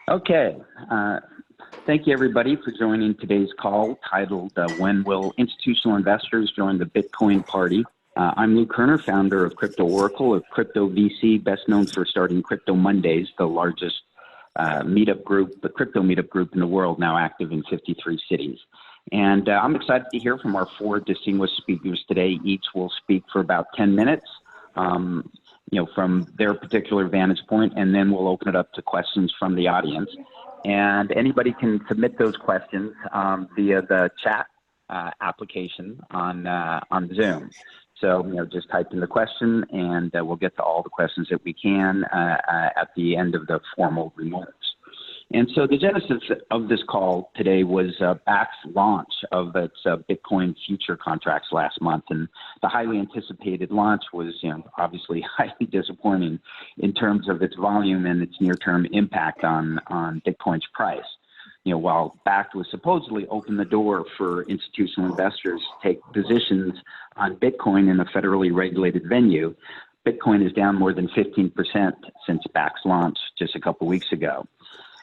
Okay. Thank you, everybody, for joining today's call titled, When Will Institutional Investors Join the Bitcoin Party? I'm Lou Kerner, founder of Crypto Oracle, a crypto VC best known for starting Crypto Mondays, the largest meetup group, the crypto meetup group in the world, now active in 53 cities. And I'm excited to hear from our four distinguished speakers today. Each will speak for about 10 minutes. From their particular vantage point, and then we'll open it up to questions from the audience. And anybody can submit those questions via the chat application on Zoom. So, just type in the question, and we'll get to all the questions that we can at the end of the formal remarks. And so the genesis of this call today was Bakkt's launch of its Bitcoin future contracts last month. And the highly anticipated launch was obviously highly disappointing in terms of its volume and its near-term impact on Bitcoin's price. While Bakkt was supposedly open the door for institutional investors to take positions on Bitcoin in a federally regulated venue, Bitcoin is down more than 15% since Bakkt's launch just a couple weeks ago.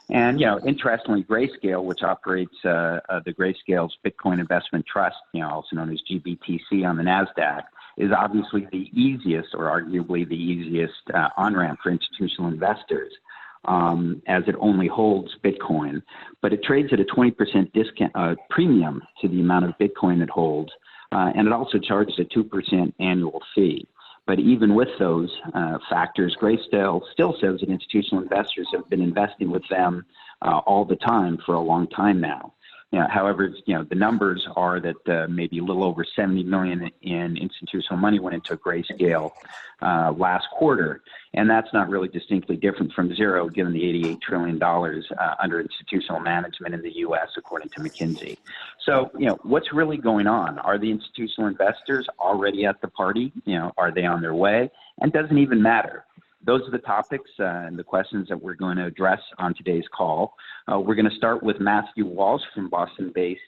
And, interestingly, Grayscale, which operates the Grayscale's Bitcoin Investment Trust, also known as GBTC on the NASDAQ, is obviously the easiest, or arguably the easiest on-ramp for institutional investors, as it only holds Bitcoin. But it trades at a 20% discount premium to the amount of Bitcoin it holds, and it also charges a 2% annual fee. But even with those factors, Grayscale still says that institutional investors have been investing with them all the time for a long time now. However, the numbers are that maybe a little over 70 million in institutional money went into Grayscale last quarter, and that's not really distinctly different from zero, given the $88 trillion under institutional management in the U.S., according to McKinsey. So, what's really going on? Are the institutional investors already at the party? Are they on their way? And doesn't even matter. Those are the topics and the questions that we're going to address on today's call. We're going to start with Matthew Walsh from Boston-based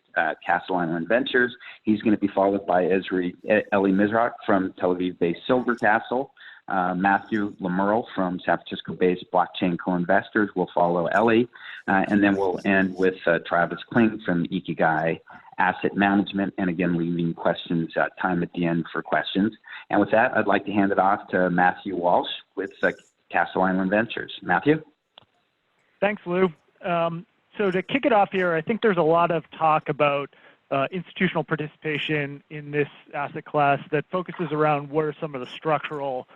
Castle Island Ventures. He's going to be followed by Eli Mizrak from Tel Aviv-based Silver Castle. Matthew Lemerle from San Francisco-based Blockchain Co-Investors will follow Eli. And then we'll end with Travis Kling from Ikigai Asset Management, and again, leaving questions, time at the end for questions. And with that, I'd like to hand it off to Matthew Walsh with Castle Island Ventures. Matthew? Thanks, Lou. So to kick it off here, I think there's a lot of talk about institutional participation in this asset class that focuses around what are some of the structural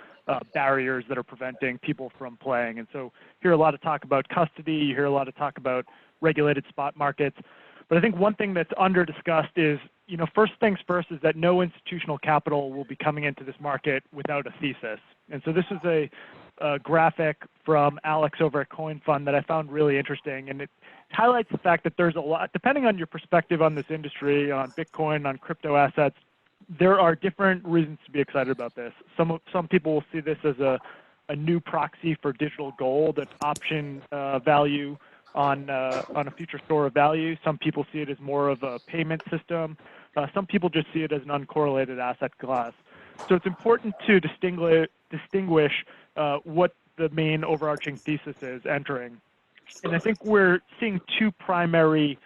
barriers that are preventing people from playing. And so you hear a lot of talk about custody, you hear a lot of talk about regulated spot markets. But I think one thing that's under discussed is, first things first is that no institutional capital will be coming into this market without a thesis. And so this is a graphic from Alex over at Coin Fund that I found really interesting. And it highlights the fact that there's a lot, depending on your perspective on this industry, on Bitcoin, on crypto assets, there are different reasons to be excited about this. Some people will see this as a new proxy for digital gold, an option value on a future store of value. Some people see it as more of a payment system. Some people just see it as an uncorrelated asset class. So it's important to distinguish what the main overarching thesis is entering. And I think we're seeing two primary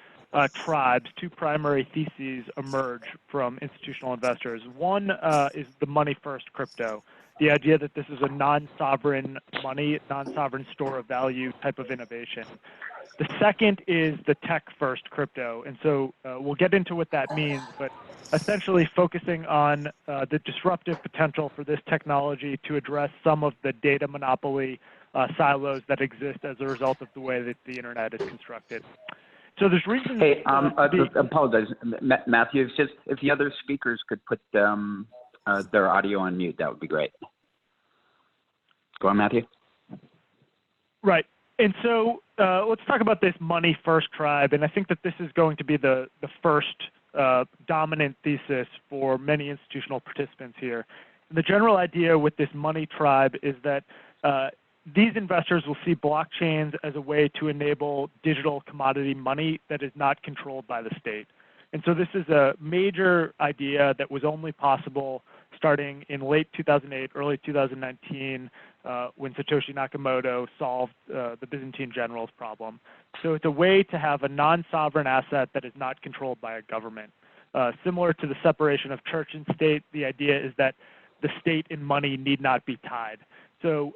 tribes, two primary theses emerge from institutional investors. One is the money-first crypto, the idea that this is a non-sovereign money, non-sovereign store of value type of innovation. The second is the tech-first crypto. And so we'll get into what that means, but essentially focusing on the disruptive potential for this technology to address some of the data monopoly silos that exist as a result of the way that the internet is constructed. So there's reasons. Hey, apologize, Matthew. If the other speakers could put their audio on mute, that would be great. Go on, Matthew. Right. And so let's talk about this money first tribe. And I think that this is going to be the first dominant thesis for many institutional participants here. And the general idea with this money tribe is that these investors will see blockchains as a way to enable digital commodity money that is not controlled by the state. And so this is a major idea that was only possible starting in late 2008, early 2019, when Satoshi Nakamoto solved the Byzantine generals problem. So it's a way to have a non-sovereign asset that is not controlled by a government. Similar to the separation of church and state, the idea is that the state and money need not be tied. So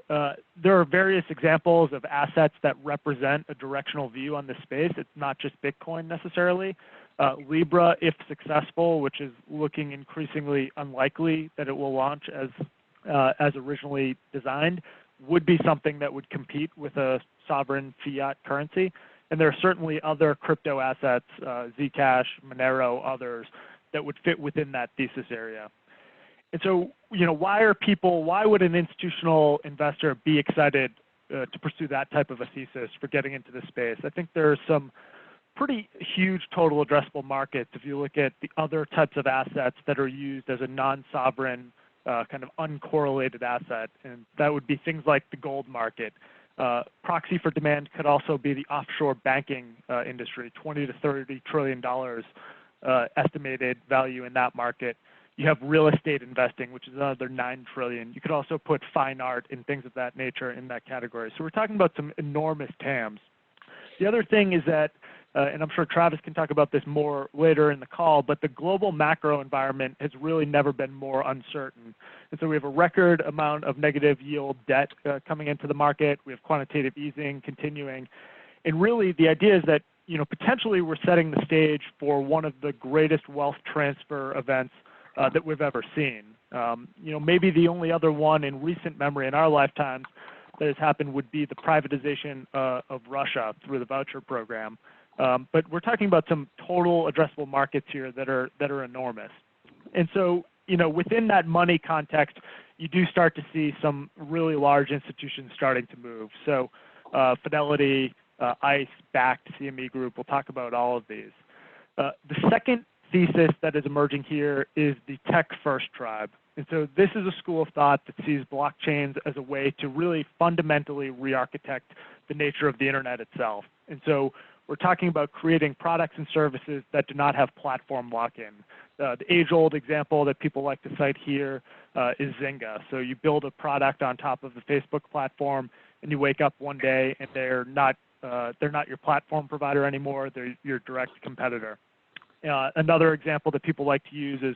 there are various examples of assets that represent a directional view on this space. It's not just Bitcoin necessarily. Libra, if successful, which is looking increasingly unlikely that it will launch as originally designed, would be something that would compete with a sovereign fiat currency. And there are certainly other crypto assets, Zcash, Monero, others, that would fit within that thesis area. And so, why would an institutional investor be excited to pursue that type of a thesis for getting into this space? I think there are some pretty huge total addressable markets if you look at the other types of assets that are used as a non-sovereign kind of uncorrelated asset, and that would be things like the gold market. Proxy for demand could also be the offshore banking industry, $20 to $30 trillion estimated value in that market. You have real estate investing, which is another $9 trillion. You could also put fine art and things of that nature in that category. So we're talking about some enormous TAMs. The other thing is that, and I'm sure Travis can talk about this more later in the call, but the global macro environment has really never been more uncertain. And so we have a record amount of negative yield debt coming into the market. We have quantitative easing continuing. And really the idea is that, potentially we're setting the stage for one of the greatest wealth transfer events that we've ever seen. Maybe the only other one in recent memory in our lifetimes that has happened would be the privatization of Russia through the voucher program. But we're talking about some total addressable markets here that are enormous. And so, within that money context, you do start to see some really large institutions starting to move. So Fidelity, ICE, backed CME Group, we'll talk about all of these. The second thesis that is emerging here is the tech-first tribe. And so this is a school of thought that sees blockchains as a way to really fundamentally re-architect the nature of the internet itself. And so we're talking about creating products and services that do not have platform lock-in. The age-old example that people like to cite here is Zynga. So you build a product on top of the Facebook platform, and you wake up one day and they're not your platform provider anymore. They're your direct competitor. Another example that people like to use is,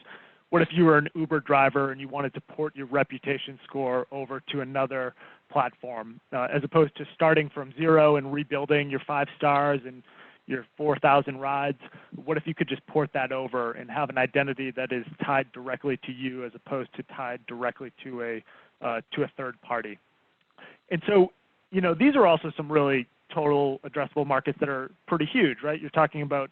what if you were an Uber driver and you wanted to port your reputation score over to another platform, as opposed to starting from zero and rebuilding your 5 stars and your 4,000 rides? What if you could just port that over and have an identity that is tied directly to you as opposed to tied directly to a third party? And so, these are also some really total addressable markets that are pretty huge, right? You're talking about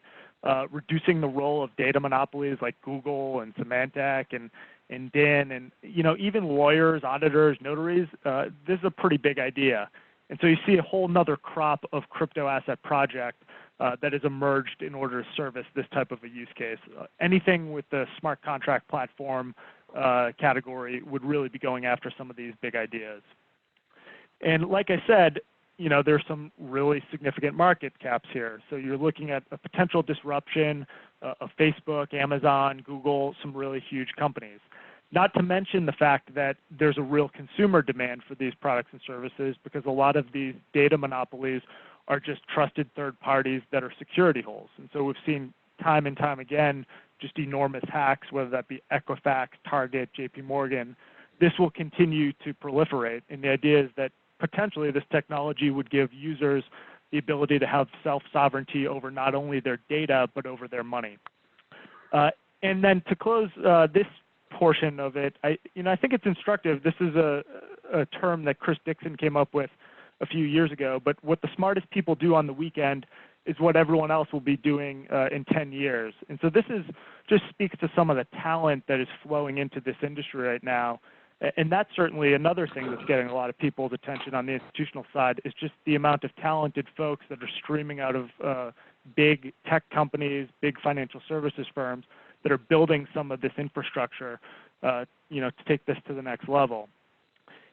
reducing the role of data monopolies like Google and Symantec and DIN and even lawyers, auditors, notaries. This is a pretty big idea. And so you see a whole nother crop of crypto asset project that has emerged in order to service this type of a use case. Anything with the smart contract platform category would really be going after some of these big ideas. And like I said, there's some really significant market caps here. So you're looking at a potential disruption of Facebook, Amazon, Google, some really huge companies. Not to mention the fact that there's a real consumer demand for these products and services, because a lot of these data monopolies are just trusted third parties that are security holes. And so we've seen time and time again just enormous hacks, whether that be Equifax, Target, JP Morgan. This will continue to proliferate. And the idea is that potentially this technology would give users the ability to have self-sovereignty over not only their data, but over their money. And then to close this portion of it, I think it's instructive. This is a term that Chris Dixon came up with a few years ago, but what the smartest people do on the weekend is what everyone else will be doing in 10 years. And so this just speaks to some of the talent that is flowing into this industry right now. And that's certainly another thing that's getting a lot of people's attention on the institutional side, is just the amount of talented folks that are streaming out of big tech companies, big financial services firms that are building some of this infrastructure, to take this to the next level.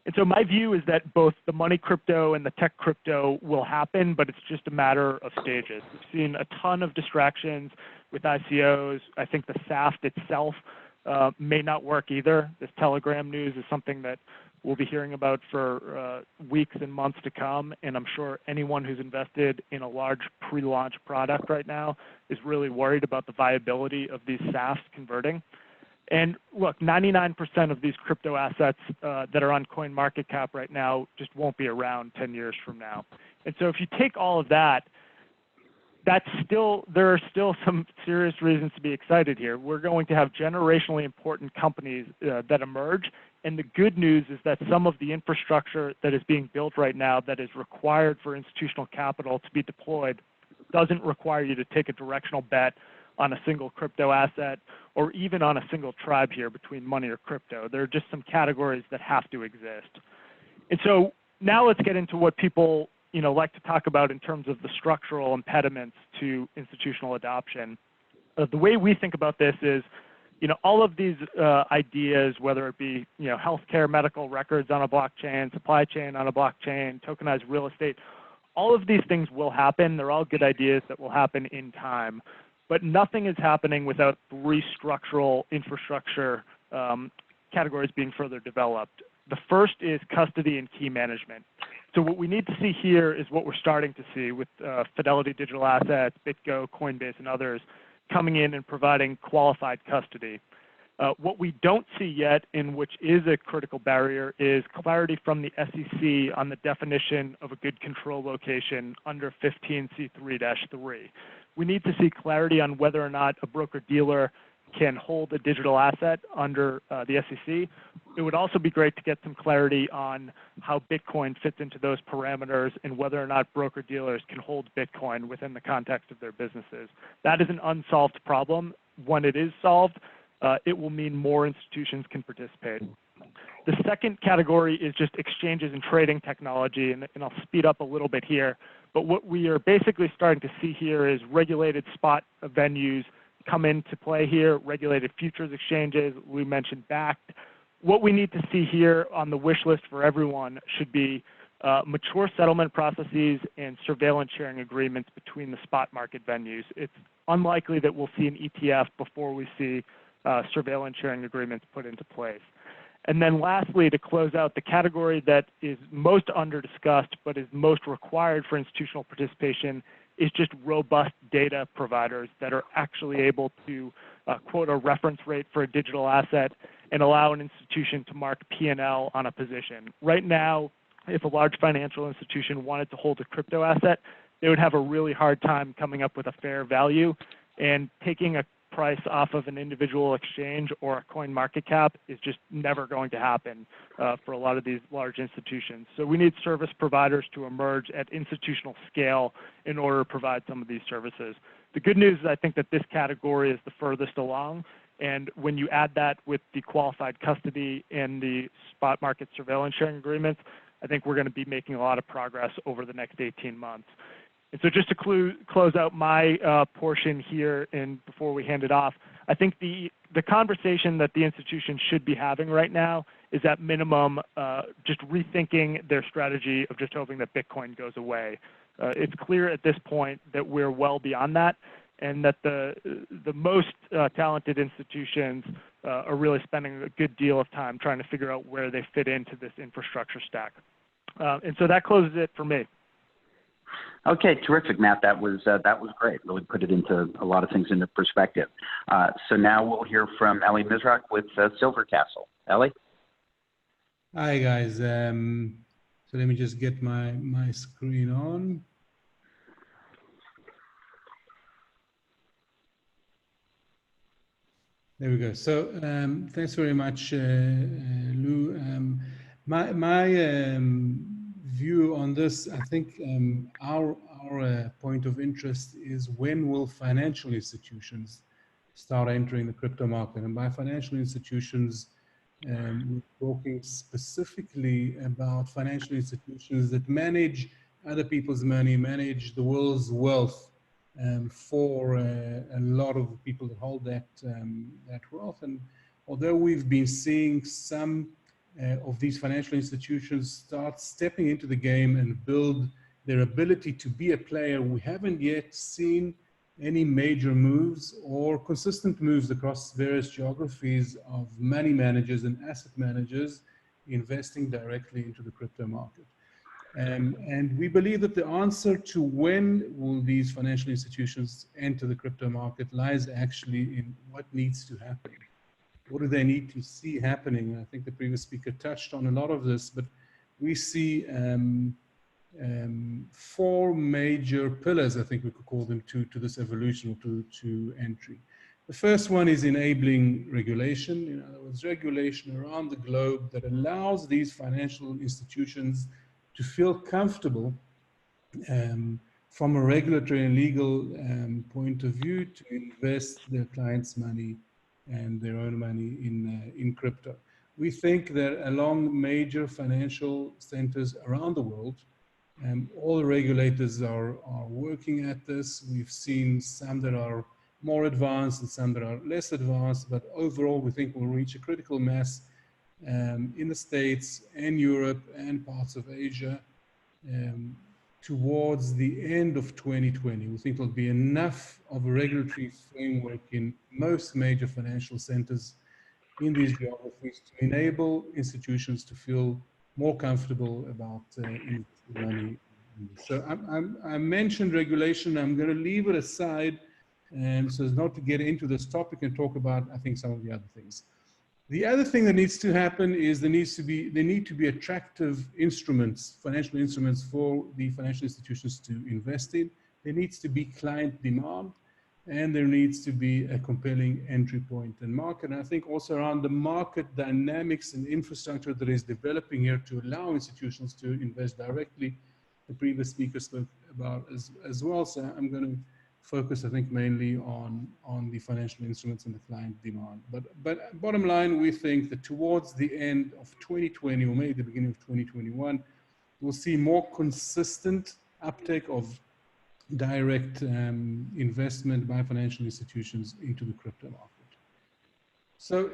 And so my view is that both the money crypto and the tech crypto will happen, but it's just a matter of stages. We've seen a ton of distractions with ICOs. I think the SAFT itself may not work either. This Telegram news is something that we'll be hearing about for weeks and months to come, and I'm sure anyone who's invested in a large pre-launch product right now is really worried about the viability of these SaaS converting. And look, 99% of these crypto assets that are on CoinMarketCap right now just won't be around 10 years from now. And so if you take all of that, there are still some serious reasons to be excited here. We're going to have generationally important companies that emerge, and the good news is that some of the infrastructure that is being built right now that is required for institutional capital to be deployed doesn't require you to take a directional bet on a single crypto asset or even on a single tribe here between money or crypto. There are just some categories that have to exist. And so now let's get into what people like to talk about in terms of the structural impediments to institutional adoption. The way we think about this is, all of these ideas, whether it be, healthcare medical records on a blockchain, supply chain on a blockchain, tokenized real estate, all of these things will happen. They're all good ideas that will happen in time. But nothing is happening without three structural infrastructure categories being further developed. The first is custody and key management. So what we need to see here is what we're starting to see with Fidelity Digital Assets, BitGo, Coinbase, and others coming in and providing qualified custody. What we don't see yet, and which is a critical barrier, is clarity from the SEC on the definition of a good control location under 15C3-3. We need to see clarity on whether or not a broker-dealer can hold a digital asset under the SEC. It would also be great to get some clarity on how Bitcoin fits into those parameters and whether or not broker-dealers can hold Bitcoin within the context of their businesses. That is an unsolved problem. When it is solved, it will mean more institutions can participate. The second category is just exchanges and trading technology, and I'll speed up a little bit here. But what we are basically starting to see here is regulated spot venues come into play here, regulated futures exchanges, we mentioned backed. What we need to see here on the wish list for everyone should be mature settlement processes and surveillance sharing agreements between the spot market venues. It's unlikely that we'll see an ETF before we see surveillance sharing agreements put into place. And then lastly, to close out, the category that is most under-discussed but is most required for institutional participation is just robust data providers that are actually able to quote a reference rate for a digital asset and allow an institution to mark P&L on a position. Right now, if a large financial institution wanted to hold a crypto asset, they would have a really hard time coming up with a fair value, and taking a price off of an individual exchange or a coin market cap is just never going to happen for a lot of these large institutions. So we need service providers to emerge at institutional scale in order to provide some of these services. The good news is I think that this category is the furthest along, and when you add that with the qualified custody and the spot market surveillance sharing agreements, I think we're going to be making a lot of progress over the next 18 months. And so just to close out my portion here and before we hand it off, I think the conversation that the institution should be having right now is at minimum just rethinking their strategy of just hoping that Bitcoin goes away. It's clear at this point that we're well beyond that, and that the most talented institutions are really spending a good deal of time trying to figure out where they fit into this infrastructure stack. And so that closes it for me. Okay, terrific, Matt. That was great. Really put it into a lot of things into perspective. So now we'll hear from Ellie Mizrak with Silver Castle. Ellie? Hi, guys. So let me just get my screen on. There we go. So thanks very much, Lou. My view on this, I think our point of interest is when will financial institutions start entering the crypto market? And by financial institutions, we're talking specifically about financial institutions that manage other people's money, manage the world's wealth for a lot of people that hold that wealth. And although we've been seeing some of these financial institutions start stepping into the game and build their ability to be a player, we haven't yet seen any major moves or consistent moves across various geographies of money managers and asset managers investing directly into the crypto market. And we believe that the answer to when will these financial institutions enter the crypto market lies actually in what needs to happen. What do they need to see happening? I think the previous speaker touched on a lot of this, but we see four major pillars, I think we could call them, to this evolution or to entry. The first one is enabling regulation. In other words, regulation around the globe that allows these financial institutions to feel comfortable from a regulatory and legal point of view to invest their clients' money and their own money in crypto. We think that along major financial centers around the world, all the regulators are working at this. We've seen some that are more advanced and some that are less advanced, but overall we think we'll reach a critical mass in the States and Europe and parts of Asia towards the end of 2020. We think there'll be enough of a regulatory framework in most major financial centers in these geographies to enable institutions to feel more comfortable about investing money. So I mentioned regulation. I'm going to leave it aside so as not to get into this topic and talk about, I think, some of the other things. The other thing that needs to happen is there need to be attractive instruments, financial instruments for the financial institutions to invest in. There needs to be client demand, and there needs to be a compelling entry point and market. And I think also around the market dynamics and infrastructure that is developing here to allow institutions to invest directly. The previous speaker spoke about as well. So I'm going to focus, I think, mainly on the financial instruments and the client demand. But bottom line, we think that towards the end of 2020 or maybe the beginning of 2021, we'll see more consistent uptake of direct investment by financial institutions into the crypto market. So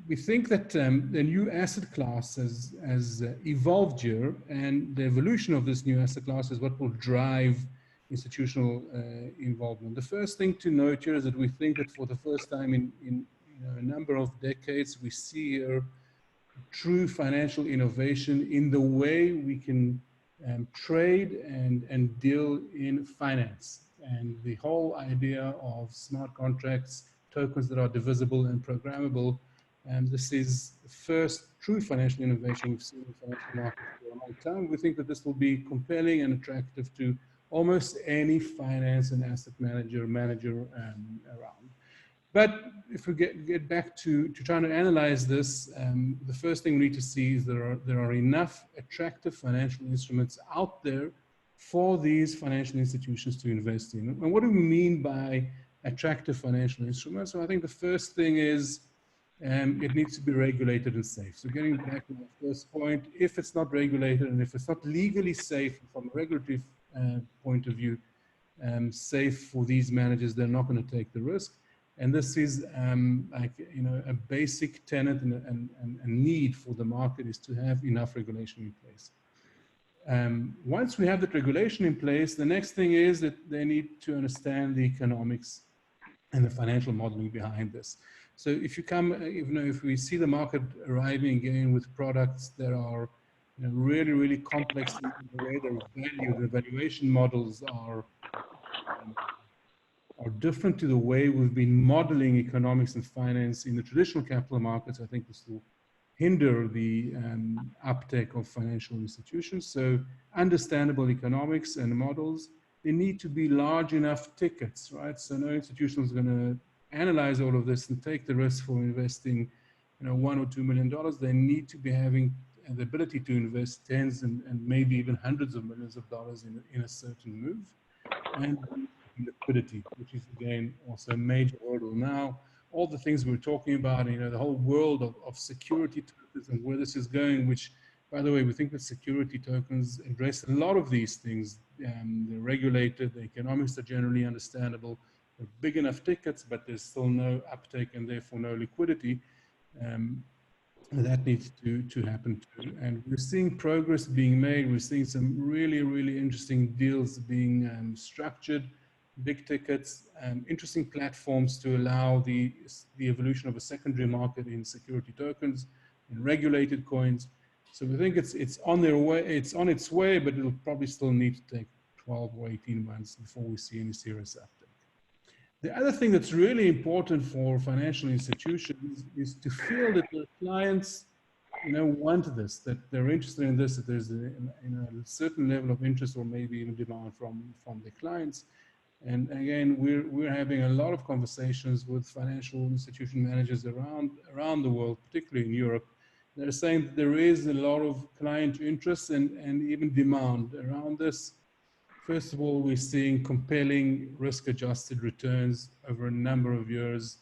we think that the new asset class has evolved here, and the evolution of this new asset class is what will drive institutional involvement. The first thing to note here is that we think that for the first time in a number of decades, we see here true financial innovation in the way we can trade and deal in finance. And the whole idea of smart contracts, tokens that are divisible and programmable, and this is the first true financial innovation we've seen in the financial market for a long time. We think that this will be compelling and attractive to almost any finance and asset manager around. But if we get back to trying to analyze this, the first thing we need to see is there are enough attractive financial instruments out there for these financial institutions to invest in. And what do we mean by attractive financial instruments? So I think the first thing is it needs to be regulated and safe. So getting back to the first point, if it's not regulated and if it's not legally safe from a regulatory point of view, safe for these managers, they're not going to take the risk. And this is a basic tenet and need for the market is to have enough regulation in place. Once we have that regulation in place, the next thing is that they need to understand the economics and the financial modeling behind this. So if you come, if we see the market arriving again with products that are really, really complex in the way they're valued, the valuation models are different to the way we've been modeling economics and finance in the traditional capital markets, I think this will hinder the uptake of financial institutions. So understandable economics and models, they need to be large enough tickets, right? So no institution is going to analyze all of this and take the risk for investing, $1 or $2 million. They need to be having the ability to invest tens and maybe even hundreds of millions of dollars in a certain move. And liquidity, which is again also a major hurdle now. All the things we're talking about, the whole world of security tokens and where this is going, which, by the way, we think that security tokens address a lot of these things. They're regulated, the economics are generally understandable, they're big enough tickets, but there's still no uptake and therefore no liquidity. That needs to happen too. And we're seeing progress being made. We're seeing some really, really interesting deals being structured big tickets, interesting platforms to allow the evolution of a secondary market in security tokens, in regulated coins. So we think it's on their way, it's on its way, but it'll probably still need to take 12 or 18 months before we see any serious uptake. The other thing that's really important for financial institutions is to feel that their clients, want this, that they're interested in this, that there's a certain level of interest or maybe even demand from the clients. And again, we're having a lot of conversations with financial institution managers around the world, particularly in Europe. They're saying that there is a lot of client interest and even demand around this. First of all, we're seeing compelling risk-adjusted returns over a number of years.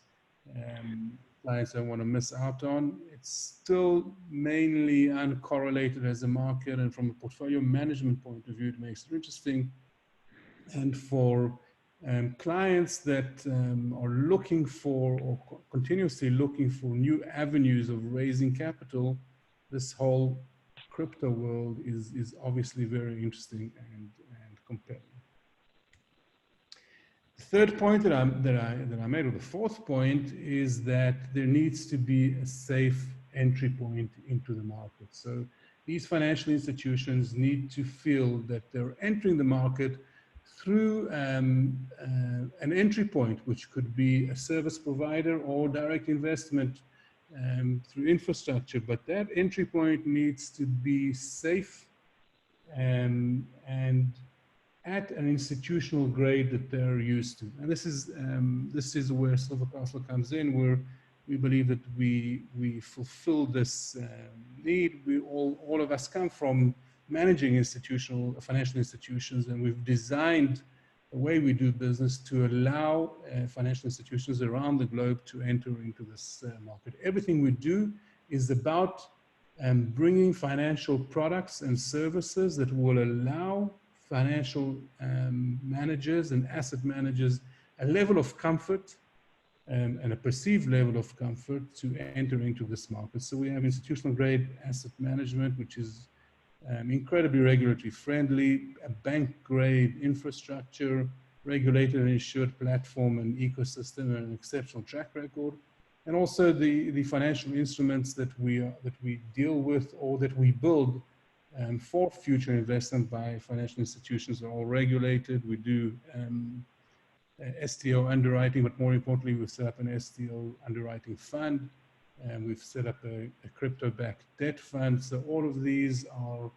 Clients don't want to miss out on. It's still mainly uncorrelated as a market, and from a portfolio management point of view, it makes it interesting. And for clients that are looking for or continuously looking for new avenues of raising capital, this whole crypto world is obviously very interesting and compelling. The third point that I made, or the fourth point, is that there needs to be a safe entry point into the market. So these financial institutions need to feel that they're entering the market through an entry point, which could be a service provider or direct investment through infrastructure. But that entry point needs to be safe and at an institutional grade that they're used to. And this is where Silver Castle comes in, where we believe that we fulfill this need. All of us come from managing financial institutions, and we've designed the way we do business to allow financial institutions around the globe to enter into this market. Everything we do is about bringing financial products and services that will allow financial managers and asset managers a level of comfort and a perceived level of comfort to enter into this market. So we have institutional grade asset management, which is incredibly regulatory friendly, a bank grade infrastructure, regulated and insured platform and ecosystem, and an exceptional track record. And also the financial instruments that we deal with or that we build for future investment by financial institutions are all regulated. We do STO underwriting, but more importantly, we've set up an STO underwriting fund, and we've set up a crypto-backed debt fund. So all of these are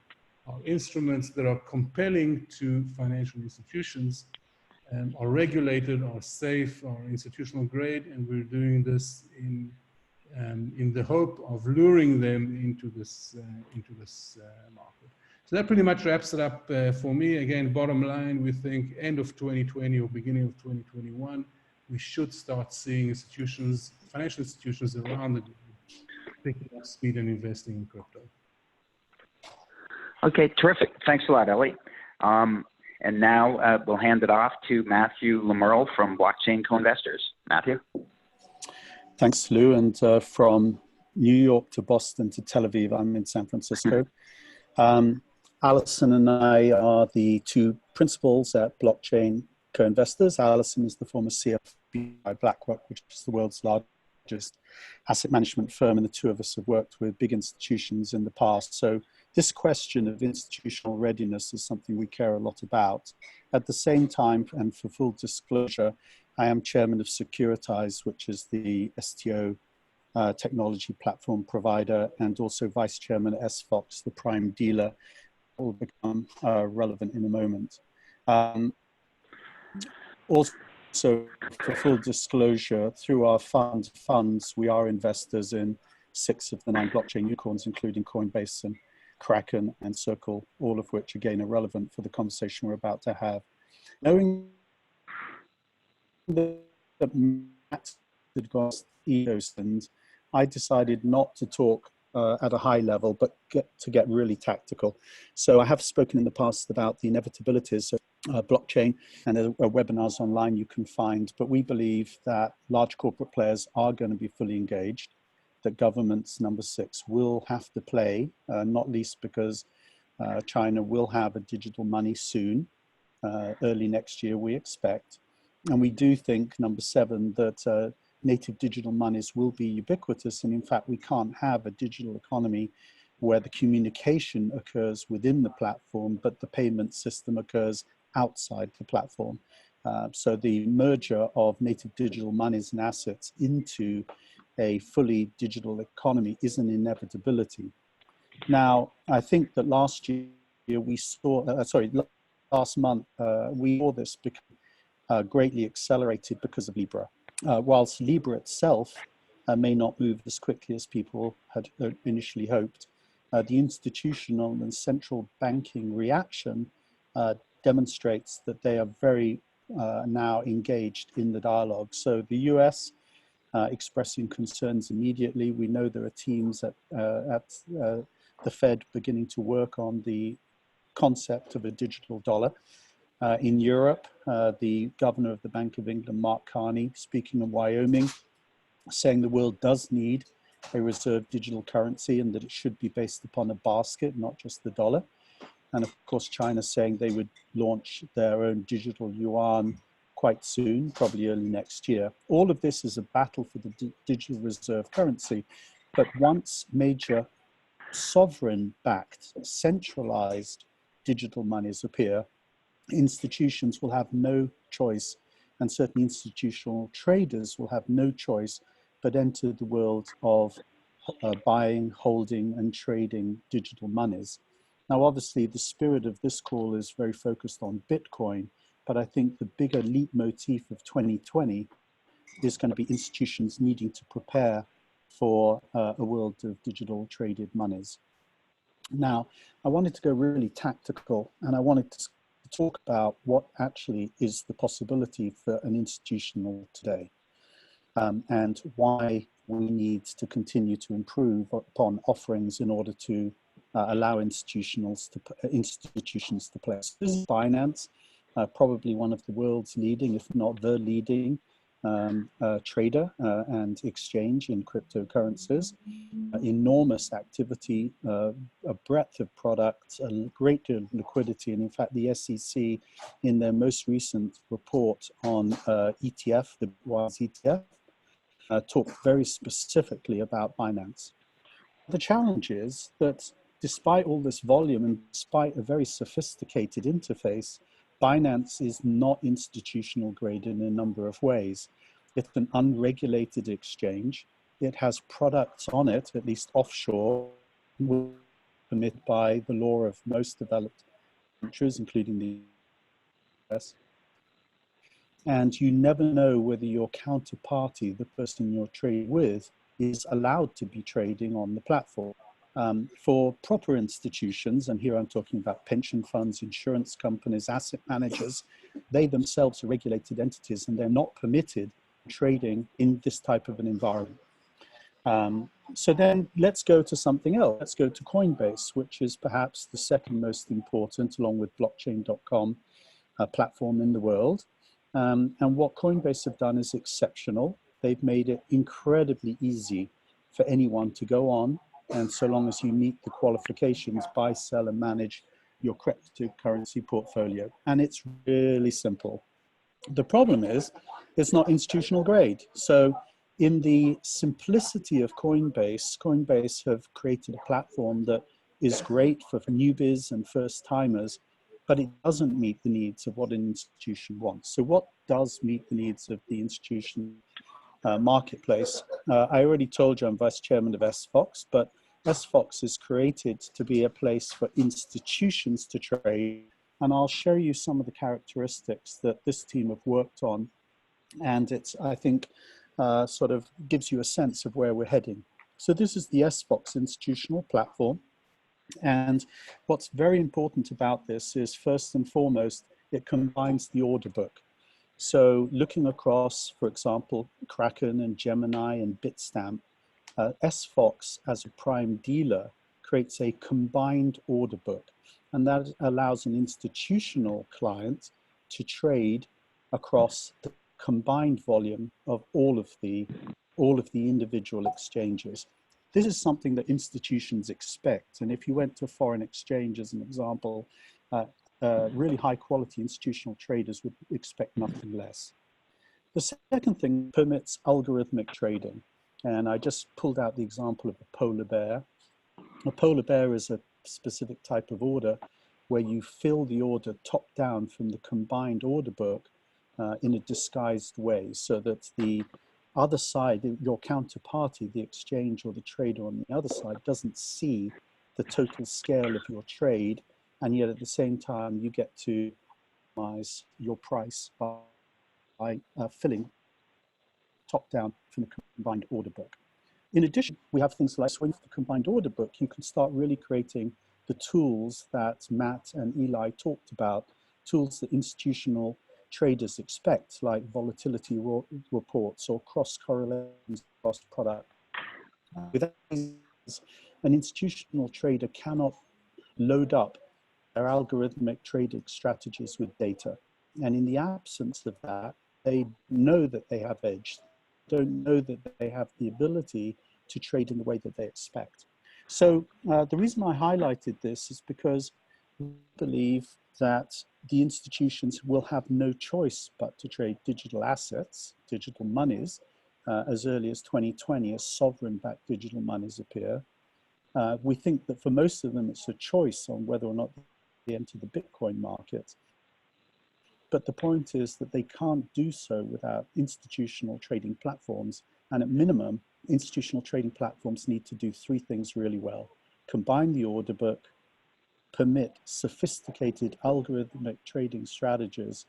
instruments that are compelling to financial institutions, are regulated, are safe, are institutional grade, and we're doing this in the hope of luring them into this market. So that pretty much wraps it up for me. Again, bottom line, we think end of 2020 or beginning of 2021, we should start seeing financial institutions around the globe picking up speed and investing in crypto. Okay, terrific. Thanks a lot, Ellie. And now we'll hand it off to Matthew Lemerle from Blockchain Co-Investors. Matthew? Thanks, Lou. And from New York to Boston to Tel Aviv, I'm in San Francisco. Alison and I are the two principals at Blockchain Co-Investors. Alison is the former CFO by BlackRock, which is the world's largest asset management firm, and the two of us have worked with big institutions in the past. So this question of institutional readiness is something we care a lot about. At the same time, and for full disclosure, I am chairman of Securitize, which is the STO technology platform provider, and also vice chairman at SFOX, the prime dealer. Will become relevant in a moment. Also, for full disclosure, through our funds, we are investors in 6 of the 9 blockchain unicorns, including Coinbase and Kraken and Circle, all of which again are relevant for the conversation we're about to have. Knowing that Matt had got egos, and I decided not to talk at a high level, but to get really tactical. So I have spoken in the past about the inevitabilities of blockchain, and there are webinars online you can find, but we believe that large corporate players are going to be fully engaged, that governments, number 6, will have to play, not least because China will have a digital money soon, early next year we expect. And we do think, number 7, that native digital monies will be ubiquitous. And in fact, we can't have a digital economy where the communication occurs within the platform, but the payment system occurs outside the platform. So the merger of native digital monies and assets into a fully digital economy is an inevitability. Now, I think that last year we saw, last month, we saw this become greatly accelerated because of Libra. Whilst Libra itself may not move as quickly as people had initially hoped, the institutional and central banking reaction demonstrates that they are very now engaged in the dialogue. So the US expressing concerns immediately. We know there are teams at the Fed beginning to work on the concept of a digital dollar. In Europe, the governor of the Bank of England, Mark Carney, speaking in Wyoming, saying the world does need a reserve digital currency and that it should be based upon a basket, not just the dollar. And of course, China saying they would launch their own digital yuan quite soon, probably early next year. All of this is a battle for the digital reserve currency. But once major sovereign-backed, centralized digital monies appear, institutions will have no choice, and certain institutional traders will have no choice but enter the world of buying, holding, and trading digital monies. Now, obviously, the spirit of this call is very focused on Bitcoin, but I think the bigger leitmotif of 2020 is going to be institutions needing to prepare for a world of digital traded monies. Now, I wanted to go really tactical, and I wanted to talk about what actually is the possibility for an institutional today, and why we need to continue to improve upon offerings in order to allow institutions to play. So this is Binance, probably one of the world's leading, if not the leading, trader and exchange in cryptocurrencies. Enormous activity, a breadth of products, a great deal of liquidity, and in fact the SEC in their most recent report on ETF, the WISE ETF, talked very specifically about Binance. The challenge is that despite all this volume and despite a very sophisticated interface, Binance is not institutional grade in a number of ways. It's an unregulated exchange. It has products on it, at least offshore, permitted by the law of most developed countries, including the US. And you never know whether your counterparty, the person you're trading with, is allowed to be trading on the platform. For proper institutions, and here I'm talking about pension funds, insurance companies, asset managers, they themselves are regulated entities and they're not permitted trading in this type of an environment. So then let's go to something else. Let's go to Coinbase, which is perhaps the second most important, along with blockchain.com, platform in the world. And what Coinbase have done is exceptional. They've made it incredibly easy for anyone to go on, and so long as you meet the qualifications, buy, sell, and manage your cryptocurrency portfolio. And it's really simple. The problem is, it's not institutional grade. So in the simplicity of Coinbase, Coinbase have created a platform that is great for newbies and first timers, but it doesn't meet the needs of what an institution wants. So what does meet the needs of the institution marketplace? I already told you I'm vice chairman of SFOX, but SFOX is created to be a place for institutions to trade. And I'll show you some of the characteristics that this team have worked on. And it's, I think, sort of gives you a sense of where we're heading. So this is the SFOX institutional platform. And what's very important about this is, first and foremost, it combines the order book. So looking across, for example, Kraken and Gemini and Bitstamp, SFOX as a prime dealer creates a combined order book. And that allows an institutional client to trade across the combined volume of all of the individual exchanges. This is something that institutions expect. And if you went to foreign exchange, as an example, really high quality institutional traders would expect nothing less. The second thing permits algorithmic trading. And I just pulled out the example of a polar bear. A polar bear is a specific type of order where you fill the order top down from the combined order book in a disguised way, so that the other side, your counterparty, the exchange or the trader on the other side, doesn't see the total scale of your trade, and yet at the same time you get to optimize your price by filling top down from the combined order book. In addition, we have things like swing for the combined order book. You can start really creating the tools that Matt and Eli talked about, tools that institutional traders expect, like volatility reports or cross correlations across product. Without these, an institutional trader cannot load up their algorithmic trading strategies with data. And in the absence of that, they know that they have edge, don't know that they have the ability to trade in the way that they expect. So the reason I highlighted this is because we believe that the institutions will have no choice but to trade digital assets, digital monies, as early as 2020 as sovereign-backed digital monies appear. We think that for most of them, it's a choice on whether or not they enter the Bitcoin market. But the point is that they can't do so without institutional trading platforms. And at minimum, institutional trading platforms need to do three things really well: combine the order book, permit sophisticated algorithmic trading strategies,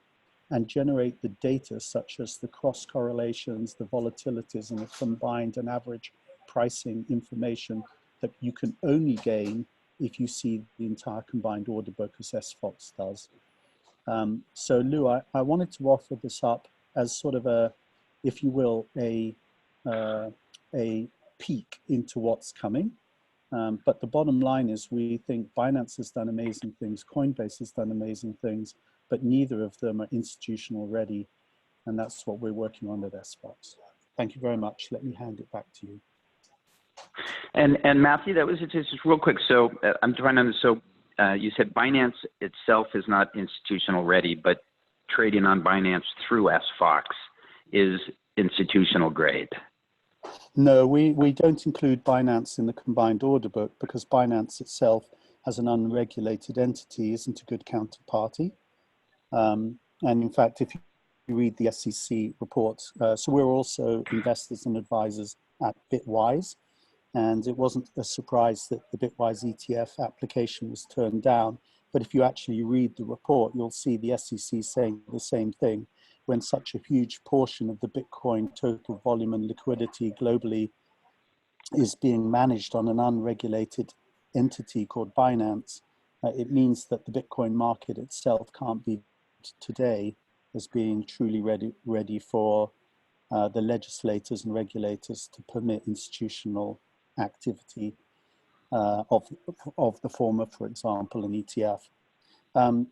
and generate the data such as the cross correlations, the volatilities, and the combined and average pricing information that you can only gain if you see the entire combined order book as SFOX does. So Lou, I wanted to offer this up as sort of a, if you will, a peek into what's coming. But the bottom line is we think Binance has done amazing things, Coinbase has done amazing things, but neither of them are institutional ready. And that's what we're working on at SFOX. Thank you very much. Let me hand it back to you. And Matthew, that was just real quick. So I'm trying to, so you said Binance itself is not institutional ready, but trading on Binance through SFOX is institutional grade. No, we don't include Binance in the combined order book because Binance itself as an unregulated entity isn't a good counterparty. And in fact, if you read the SEC reports, so we're also investors and advisors at Bitwise, and it wasn't a surprise that the Bitwise ETF application was turned down. But if you actually read the report, you'll see the SEC saying the same thing. When such a huge portion of the Bitcoin total volume and liquidity globally is being managed on an unregulated entity called Binance, it means that the Bitcoin market itself can't be today as being truly ready for the legislators and regulators to permit institutional activity of the former, for example, an ETF.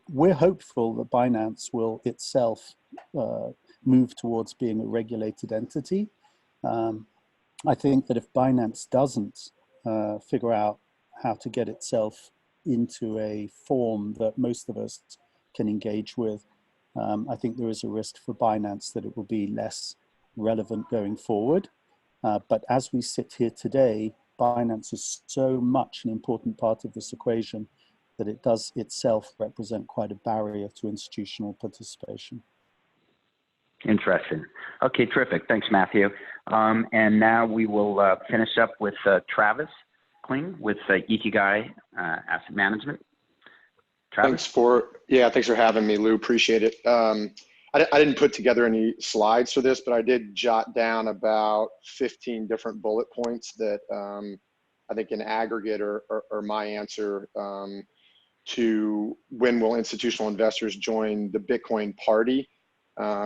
We're hopeful that Binance will itself move towards being a regulated entity. I think that if Binance doesn't figure out how to get itself into a form that most of us can engage with, I think there is a risk for Binance that it will be less relevant going forward. But as we sit here today, Binance is so much an important part of this equation that it does itself represent quite a barrier to institutional participation. Interesting. Okay, terrific. Thanks, Matthew. And now we will finish up with Travis Kling with Ikigai Asset Management. Travis? Thanks for having me, Lou. Appreciate it. I didn't put together any slides for this, but I did jot down about 15 different bullet points that I think in aggregate are my answer to when will institutional investors join the Bitcoin party,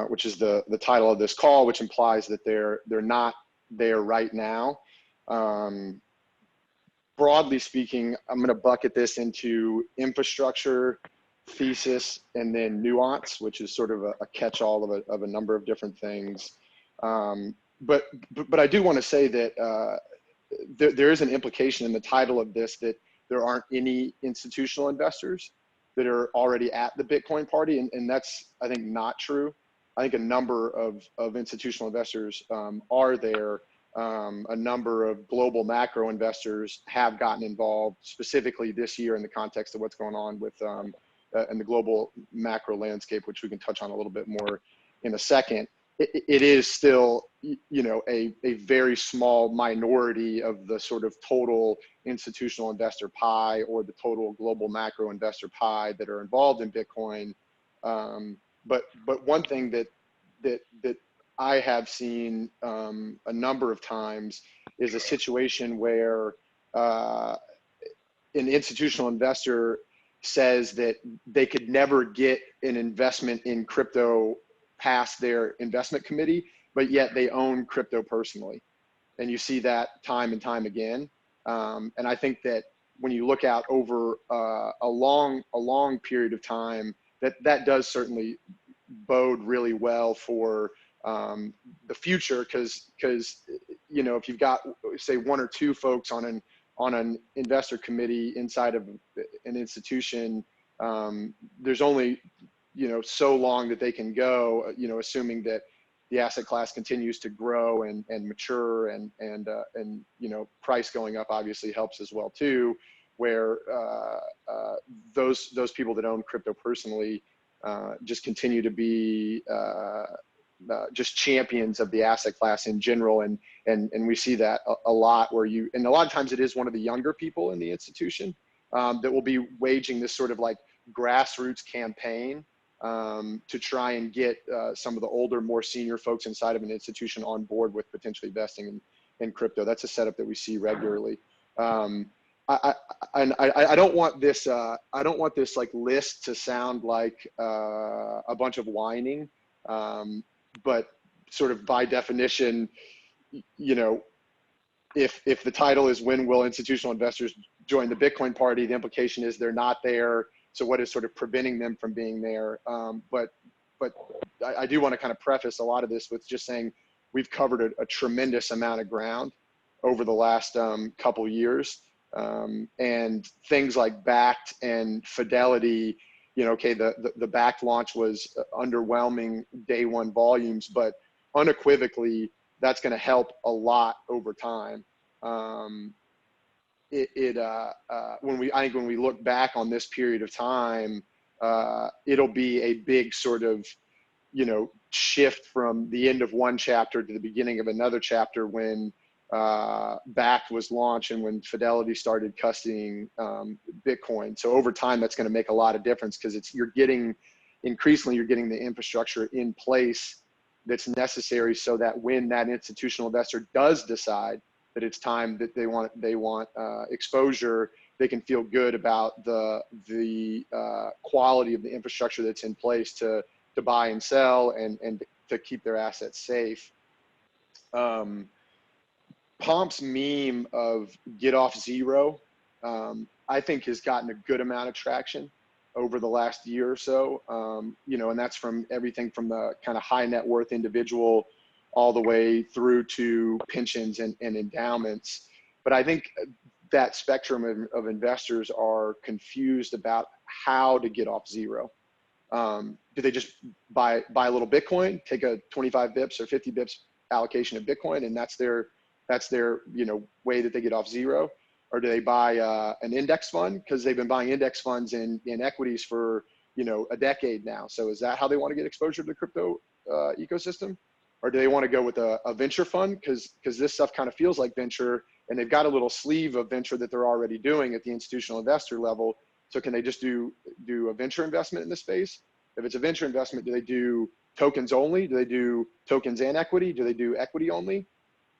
which is the title of this call, which implies that they're not there right now. Broadly speaking, I'm going to bucket this into infrastructure, thesis, and then nuance, which is sort of a catch-all of a number of different things. But I do want to say that there is an implication in the title of this that there aren't any institutional investors that are already at the Bitcoin party, and that's, I think, not true. I think a number of institutional investors are there. A number of global macro investors have gotten involved specifically this year in the context of what's going on with in the global macro landscape, which we can touch on a little bit more in a second. It is still, you know, a very small minority of the sort of total institutional investor pie or the total global macro investor pie that are involved in Bitcoin. But one thing that I have seen a number of times is a situation where an institutional investor says that they could never get an investment in crypto past their investment committee, but yet they own crypto personally. And you see that time and time again. And I think that when you look out over a long period of time, that does certainly bode really well for the future, because you know, if you've got, say, one or two folks on an investor committee inside of an institution, there's only, you know, so long that they can go, you know, assuming that the asset class continues to grow and mature, and you know, price going up obviously helps as well too, where those people that own crypto personally just continue to be just champions of the asset class in general, and we see that a lot, where and a lot of times it is one of the younger people in the institution that will be waging this sort of like grassroots campaign to try and get some of the older, more senior folks inside of an institution on board with potentially investing in crypto. That's a setup that we see regularly. I don't want this like list to sound like a bunch of whining, but sort of by definition, you know, if the title is "When Will Institutional Investors Join the Bitcoin Party?" the implication is they're not there. So what is sort of preventing them from being there? But I do want to kind of preface a lot of this with just saying we've covered a tremendous amount of ground over the last couple years. And things like Backed and Fidelity, you know, okay, the Backed launch was underwhelming day one volumes, but unequivocally that's going to help a lot over time. I think when we look back on this period of time, it'll be a big sort of, you know, shift from the end of one chapter to the beginning of another chapter when Backed was launched and when Fidelity started custodying Bitcoin. So over time, that's going to make a lot of difference, because increasingly you're getting the infrastructure in place that's necessary so that when that institutional investor does decide that it's time that they want exposure, they can feel good about the quality of the infrastructure that's in place to buy and sell and to keep their assets safe. Pomp's meme of "get off zero," I think has gotten a good amount of traction over the last year or so. You know, and that's from everything from the kind of high net worth individual all the way through to pensions and endowments. But I think that spectrum of investors are confused about how to get off zero. Do they just buy a little Bitcoin, take a 25 bips or 50 bips allocation of Bitcoin, and that's their you know, way that they get off zero? Or do they buy an index fund, because they've been buying index funds in equities for, you know, a decade now? So is that how they want to get exposure to the crypto ecosystem? Or do they want to go with a venture fund, because this stuff kind of feels like venture, and they've got a little sleeve of venture that they're already doing at the institutional investor level? So can they just do a venture investment in this space? If it's a venture investment, do they do tokens only? Do they do tokens and equity? Do they do equity only?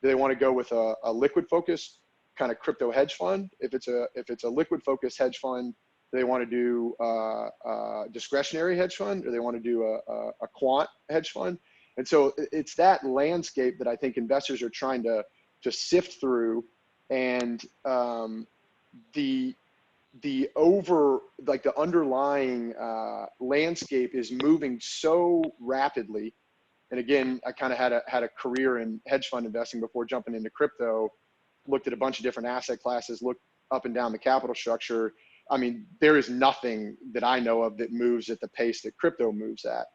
Do they want to go with a liquid focused kind of crypto hedge fund? If it's a liquid focused hedge fund, do they want to do a discretionary hedge fund, or they want to do a quant hedge fund? And so it's that landscape that I think investors are trying to sift through, and the underlying landscape is moving so rapidly. And again, I kind of had a career in hedge fund investing before jumping into crypto. Looked at a bunch of different asset classes, looked up and down the capital structure. I mean, there is nothing that I know of that moves at the pace that crypto moves at.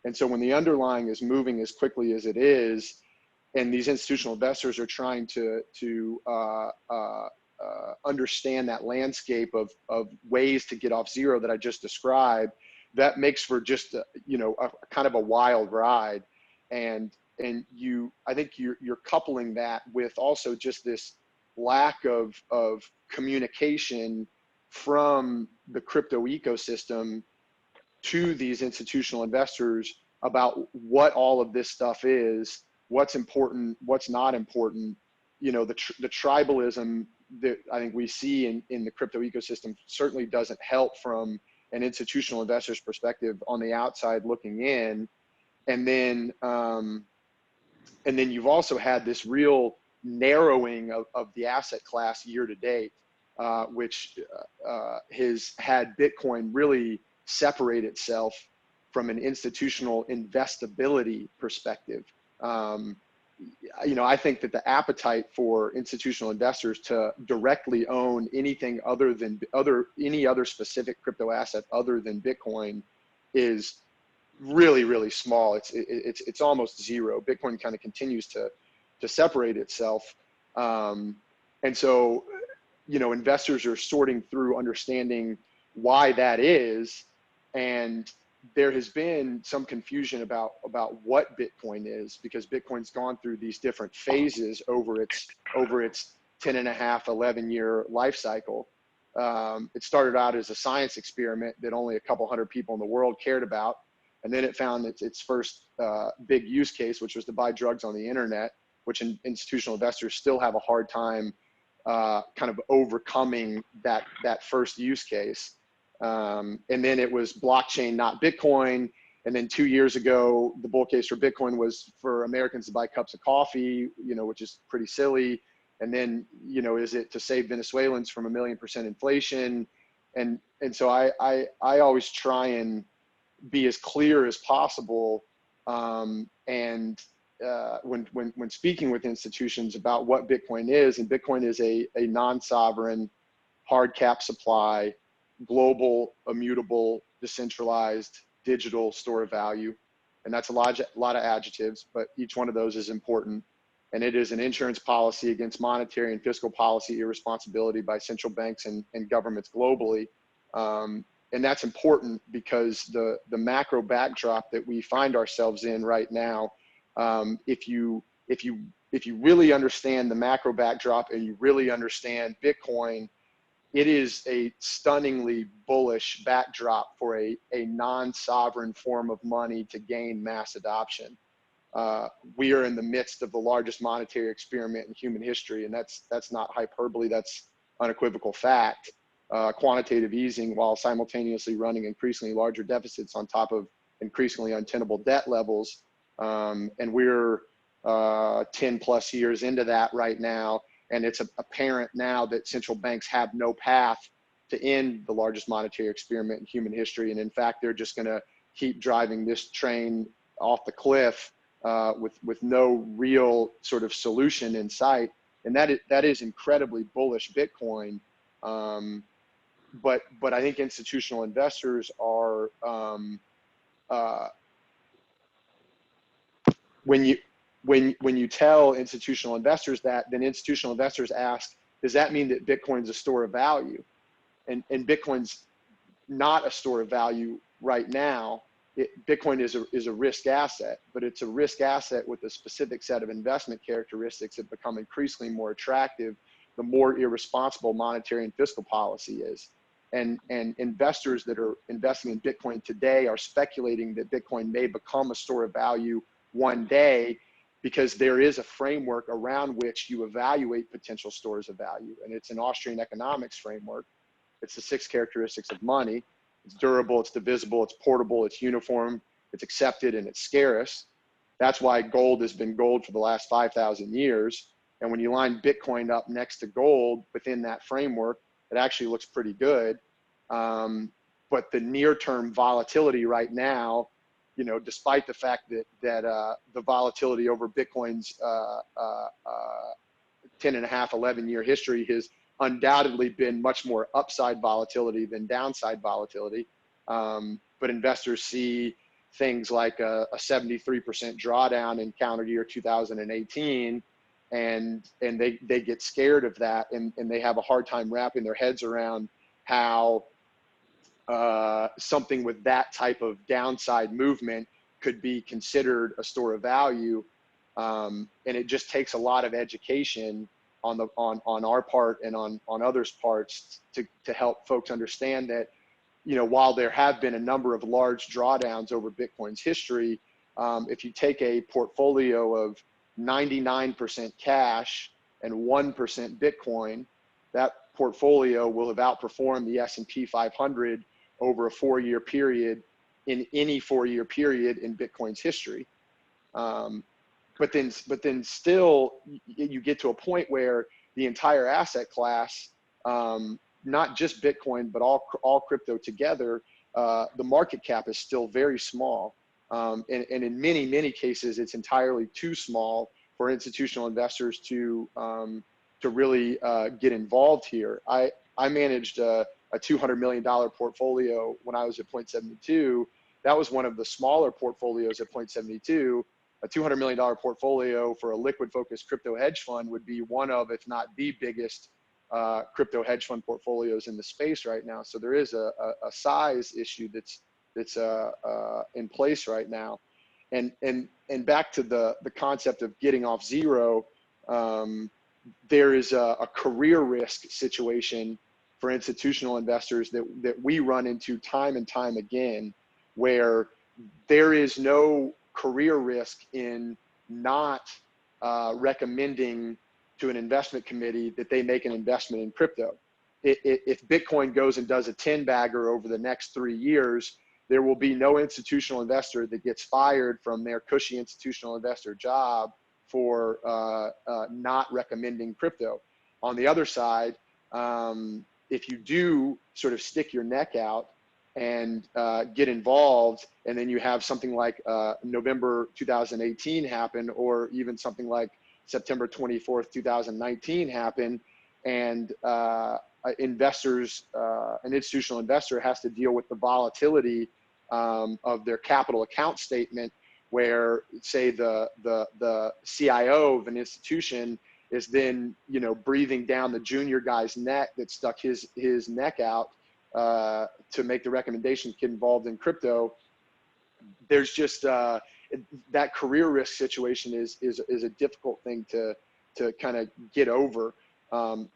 And so when the underlying is moving as quickly as it is, and these institutional investors are trying to understand that landscape of ways to get off zero that I just described, that makes for just a kind of a wild ride. And I think you're coupling that with also just this lack of communication from the crypto ecosystem to these institutional investors about what all of this stuff is, what's important, what's not important. The tribalism that I think we see in the crypto ecosystem certainly doesn't help from an institutional investor's perspective on the outside looking in. And then you've also had this real narrowing of the asset class year to date, which has had Bitcoin really separate itself from an institutional investability perspective. I think that the appetite for institutional investors to directly own anything other than any other specific crypto asset other than Bitcoin is really, really small. It's almost zero. Bitcoin kind of continues to separate itself. And so, investors are sorting through understanding why that is. And there has been some confusion about what Bitcoin is, because Bitcoin's gone through these different phases over its 10 and a half, 11-year life cycle. It started out as a science experiment that only a couple hundred people in the world cared about. And then it found its first big use case, which was to buy drugs on the internet, which institutional investors still have a hard time kind of overcoming that first use case. And then it was blockchain, not Bitcoin. And then 2 years ago, the bull case for Bitcoin was for Americans to buy cups of coffee, which is pretty silly. And then, is it to save Venezuelans from 1,000,000% inflation? And so I always try and be as clear as possible. When speaking with institutions about what Bitcoin is, and Bitcoin is a non-sovereign, hard cap supply, global, immutable, decentralized, digital store of value. And that's a lot of adjectives, but each one of those is important. And it is an insurance policy against monetary and fiscal policy irresponsibility by central banks and governments globally. And that's important because the macro backdrop that we find ourselves in right now, if you really understand the macro backdrop and you really understand Bitcoin, it is a stunningly bullish backdrop for a non-sovereign form of money to gain mass adoption. We are in the midst of the largest monetary experiment in human history, and that's not hyperbole, that's unequivocal fact. Quantitative easing while simultaneously running increasingly larger deficits on top of increasingly untenable debt levels. And we're 10 plus years into that right now. And it's apparent now that central banks have no path to end the largest monetary experiment in human history. And in fact, they're just going to keep driving this train off the cliff with no real sort of solution in sight. And that is incredibly bullish Bitcoin. But I think institutional investors are, when you tell institutional investors that, then institutional investors ask, does that mean that Bitcoin's a store of value? And Bitcoin's not a store of value right now. Bitcoin is a risk asset, but it's a risk asset with a specific set of investment characteristics that become increasingly more attractive the more irresponsible monetary and fiscal policy is. And investors that are investing in Bitcoin today are speculating that Bitcoin may become a store of value one day, because there is a framework around which you evaluate potential stores of value. And it's an Austrian economics framework. It's the 6 characteristics of money. It's durable, it's divisible, it's portable, it's uniform, it's accepted, and it's scarce. That's why gold has been gold for the last 5,000 years. And when you line Bitcoin up next to gold within that framework, it actually looks pretty good. But the near-term volatility right now, despite the fact that the volatility over Bitcoin's 10 and a half, 11-year history has undoubtedly been much more upside volatility than downside volatility. But investors see things like a 73% drawdown in calendar year 2018, and they get scared of that, and they have a hard time wrapping their heads around how something with that type of downside movement could be considered a store of value. And it just takes a lot of education on our part and on others' parts to help folks understand that, you know, while there have been a number of large drawdowns over Bitcoin's history, if you take a portfolio of 99% cash and 1% Bitcoin, that portfolio will have outperformed the S&P 500 over a 4-year period in any 4-year period in Bitcoin's history. But then still you get to a point where the entire asset class, not just Bitcoin, but all crypto together, the market cap is still very small. And in many cases, it's entirely too small for institutional investors to really get involved here. I managed a $200 million portfolio when I was at 0.72. That was one of the smaller portfolios at 0.72. A $200 million portfolio for a liquid focused crypto hedge fund would be one of, if not the biggest crypto hedge fund portfolios in the space right now. So there is a size issue that's in place right now. And back to the concept of getting off zero, there is a career risk situation for institutional investors that we run into time and time again, where there is no career risk in not recommending to an investment committee that they make an investment in crypto. If Bitcoin goes and does a 10-bagger over the next 3 years, there will be no institutional investor that gets fired from their cushy institutional investor job for not recommending crypto. On the other side, if you do sort of stick your neck out and get involved, and then you have something like November 2018 happen, or even something like September 24th, 2019 happen, and investors, an institutional investor has to deal with the volatility of their capital account statement, where say the CIO of an institution is then, you know, breathing down the junior guy's neck that stuck his neck out to make the recommendation to get involved in crypto. There's just that career risk situation is a difficult thing to kind of get over.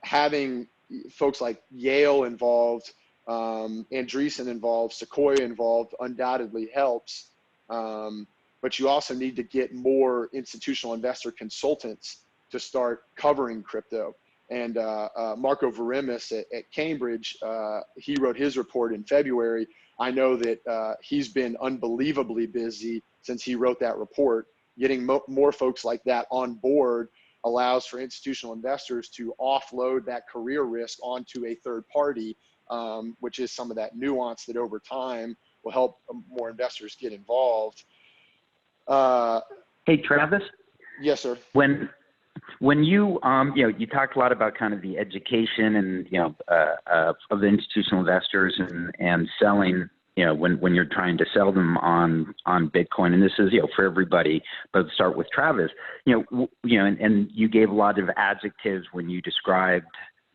Having folks like Yale involved, Andreessen involved, Sequoia involved undoubtedly helps. But you also need to get more institutional investor consultants to start covering crypto. And Marco Veremis at Cambridge, he wrote his report in February. I know that he's been unbelievably busy since he wrote that report. Getting more folks like that on board allows for institutional investors to offload that career risk onto a third party, which is some of that nuance that over time will help more investors get involved. Hey, Travis? Yes, sir. When you you talked a lot about kind of the education and of the institutional investors and selling, when you're trying to sell them on Bitcoin, and this is for everybody, but let's start with Travis. And you gave a lot of adjectives when you described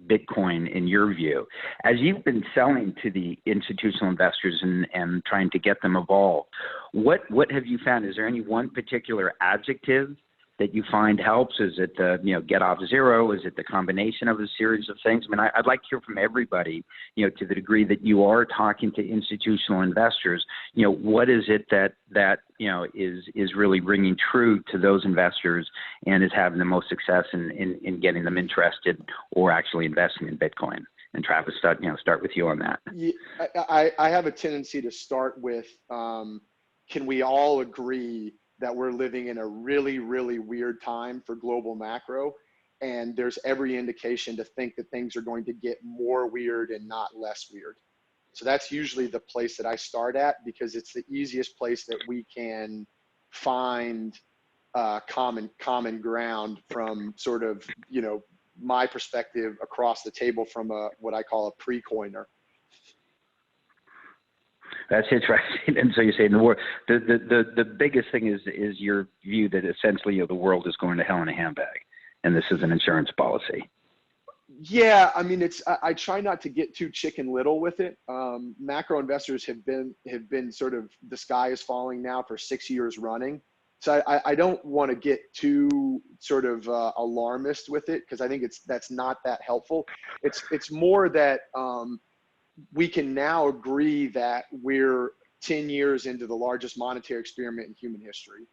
Bitcoin in your view. As you've been selling to the institutional investors and trying to get them involved, what have you found? Is there any one particular adjective that you find helps? Is it the, get off zero? Is it the combination of a series of things? I mean, I'd like to hear from everybody, to the degree that you are talking to institutional investors, what is it that is really ringing true to those investors and is having the most success in getting them interested or actually investing in Bitcoin? And Travis, start with you on that. Yeah, I have a tendency to start with, can we all agree that we're living in a really, really weird time for global macro, and there's every indication to think that things are going to get more weird and not less weird. So that's usually the place that I start at, because it's the easiest place that we can find common ground from sort of, my perspective across the table from what I call a pre-coiner. That's interesting. And so you're saying the biggest thing is your view that essentially the world is going to hell in a handbag, and this is an insurance policy. Yeah, I mean, I try not to get too chicken little with it. Macro investors have been sort of, the sky is falling now for 6 years running. So I don't want to get too sort of alarmist with it, because I think that's not that helpful. It's more that we can now agree that we're 10 years into the largest monetary experiment in human history,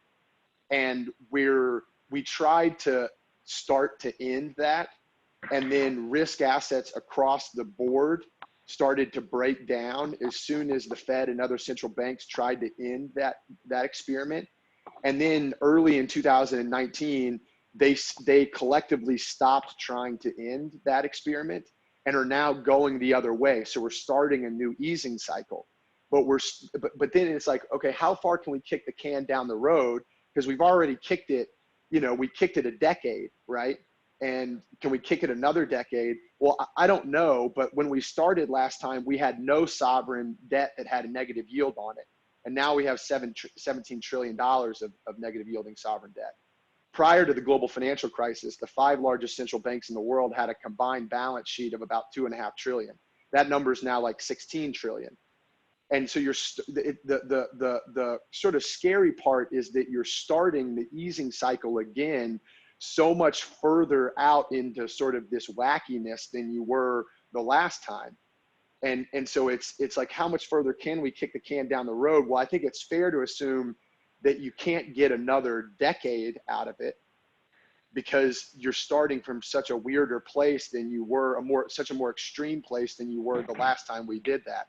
and we tried to start to end that. And then risk assets across the board started to break down as soon as the Fed and other central banks tried to end that experiment. And then early in 2019, they collectively stopped trying to end that experiment and are now going the other way. So we're starting a new easing cycle. But then it's like, okay, how far can we kick the can down the road? Because we've already kicked it, we kicked it a decade, right? And can we kick it another decade? Well, I don't know, but when we started last time, we had no sovereign debt that had a negative yield on it. And now we have $17 trillion of negative yielding sovereign debt. Prior to the global financial crisis, the 5 largest central banks in the world had a combined balance sheet of about $2.5 trillion. That number is now like 16 trillion. And so the sort of scary part is that you're starting the easing cycle again so much further out into sort of this wackiness than you were the last time. And so it's like, how much further can we kick the can down the road? Well, I think it's fair to assume that you can't get another decade out of it, because you're starting from such a weirder place than you were, such a more extreme place than you were the last time we did that.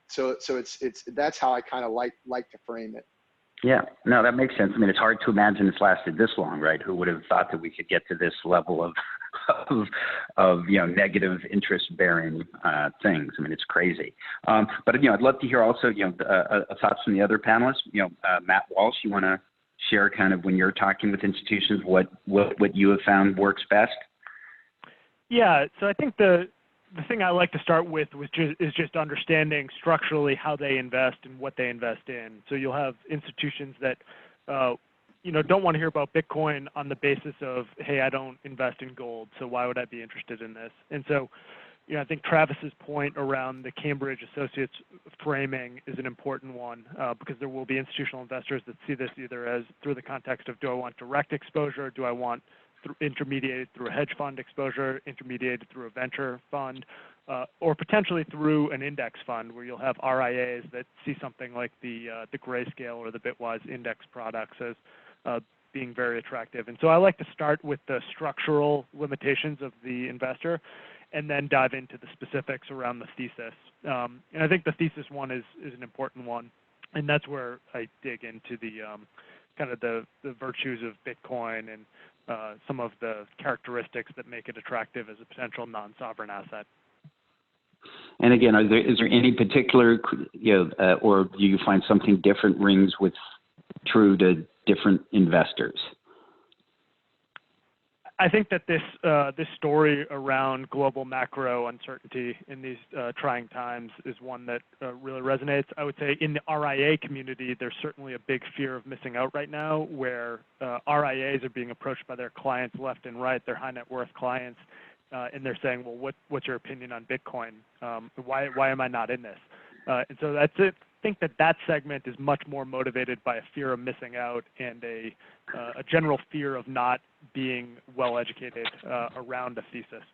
So that's how I kind of like to frame it. Yeah, no, that makes sense. I mean, it's hard to imagine it's lasted this long, right? Who would have thought that we could get to this level of negative interest bearing things? I mean, it's crazy. But I'd love to hear also thoughts from the other panelists. Matt Walsh, you want to share kind of when you're talking with institutions what you have found works best? Yeah, so I think the thing I like to start with is just understanding structurally how they invest and what they invest in. So you'll have institutions that, don't want to hear about Bitcoin on the basis of, hey, I don't invest in gold, so why would I be interested in this? And so, I think Travis's point around the Cambridge Associates framing is an important one, because there will be institutional investors that see this either as through the context of, do I want direct exposure? Do I want intermediated through a hedge fund exposure, intermediated through a venture fund, or potentially through an index fund where you'll have RIAs that see something like the Grayscale or the Bitwise index products as being very attractive. And so I like to start with the structural limitations of the investor and then dive into the specifics around the thesis. And I think the thesis one is an important one, and that's where I dig into the kind of the virtues of Bitcoin and some of the characteristics that make it attractive as a potential non-sovereign asset. And again, is there any particular, or do you find something different rings with true to different investors? I think that this story around global macro uncertainty in these trying times is one that really resonates. I would say in the RIA community, there's certainly a big fear of missing out right now, where RIAs are being approached by their clients left and right, their high net worth clients, and they're saying, well, what's your opinion on Bitcoin? Why am I not in this? And so that's it. I think that segment is much more motivated by a fear of missing out and a general fear of not being well educated around a thesis.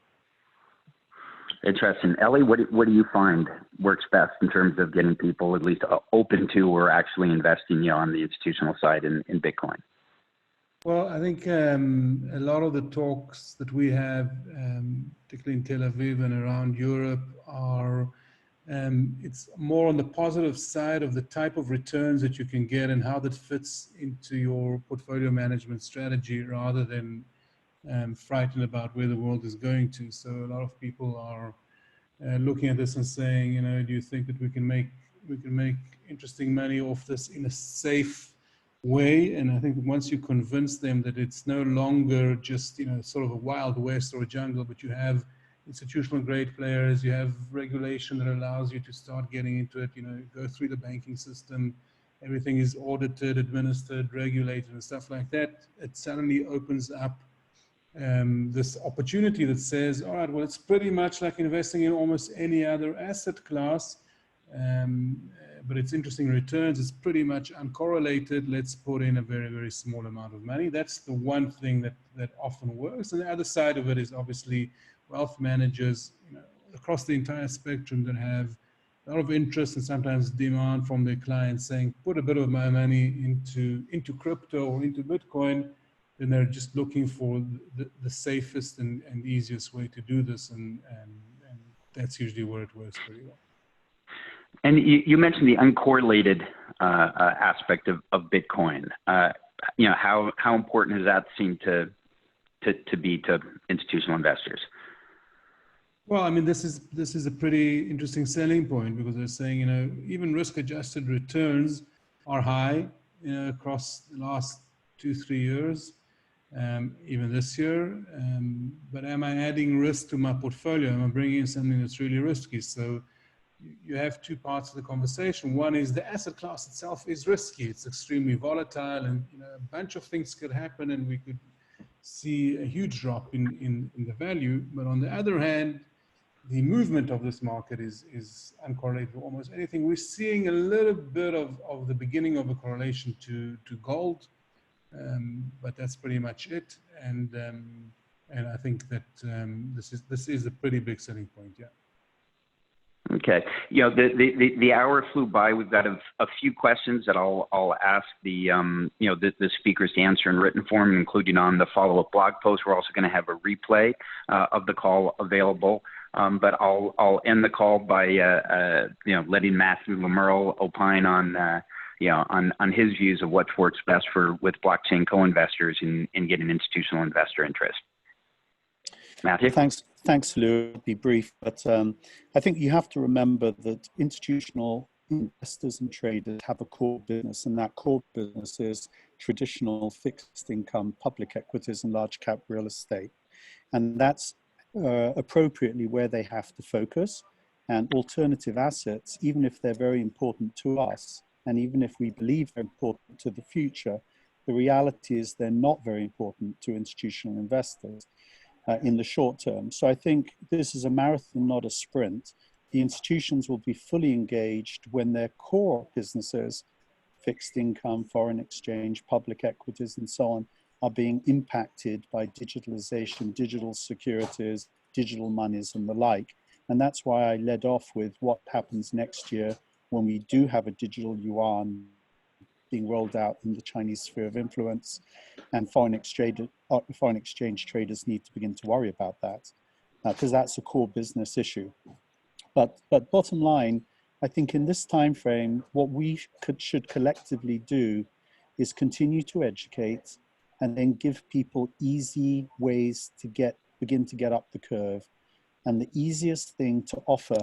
Interesting. Ellie, what do you find works best in terms of getting people at least open to or actually investing on the institutional side in Bitcoin? Well, I think a lot of the talks that we have, particularly in Tel Aviv and around Europe, are it's more on the positive side of the type of returns that you can get and how that fits into your portfolio management strategy, rather than frightened about where the world is going to. So a lot of people are looking at this and saying, do you think that we can make interesting money off this in a safe way? And I think once you convince them that it's no longer just sort of a wild west or a jungle, but you have institutional grade players. You have regulation that allows you to start getting into it, go through the banking system. Everything is audited, administered, regulated, and stuff like that. It suddenly opens up this opportunity that says, all right, well, it's pretty much like investing in almost any other asset class, but it's interesting returns. It's pretty much uncorrelated. Let's put in a very, very small amount of money. That's the one thing that often works. And the other side of it is obviously wealth managers, across the entire spectrum that have a lot of interest and sometimes demand from their clients saying, put a bit of my money into crypto or into Bitcoin. Then they're just looking for the safest and easiest way to do this. And that's usually where it works pretty well. And you mentioned the uncorrelated aspect of Bitcoin. How important has that seemed to be to institutional investors? Well, I mean, this is a pretty interesting selling point because they're saying, even risk-adjusted returns are high, across the last 2-3 years, even this year. But am I adding risk to my portfolio? Am I bringing in something that's really risky? So you have two parts of the conversation. One is the asset class itself is risky. It's extremely volatile, and a bunch of things could happen, and we could see a huge drop in the value. But on the other hand, the movement of this market is uncorrelated to almost anything. We're seeing a little bit of the beginning of a correlation to gold, but that's pretty much it. And I think that this is a pretty big selling point. Yeah. Okay. The hour flew by. We've got a few questions that I'll ask the speakers to answer in written form, including on the follow-up blog post. We're also going to have a replay of the call available. But I'll end the call by letting Matthew Lemerle opine on his views of what works best with blockchain co-investors in getting institutional investor interest. Matthew? Thanks, Lou. I'll be brief, but I think you have to remember that institutional investors and traders have a core business, and that core business is traditional fixed income, public equities, and large cap real estate. And that's appropriately where they have to focus. And alternative assets, even if they're very important to us, and even if we believe they're important to the future, the reality is they're not very important to institutional investors in the short term. So I think this is a marathon, not a sprint. The institutions will be fully engaged when their core businesses, fixed income, foreign exchange, public equities, and so on, are being impacted by digitalization, digital securities, digital monies, and the like. And that's why I led off with what happens next year when we do have a digital yuan being rolled out in the Chinese sphere of influence, and foreign exchange traders need to begin to worry about that, because that's a core business issue. But bottom line, I think in this time frame, what we should collectively do is continue to educate and then give people easy ways to begin to get up the curve. And the easiest thing to offer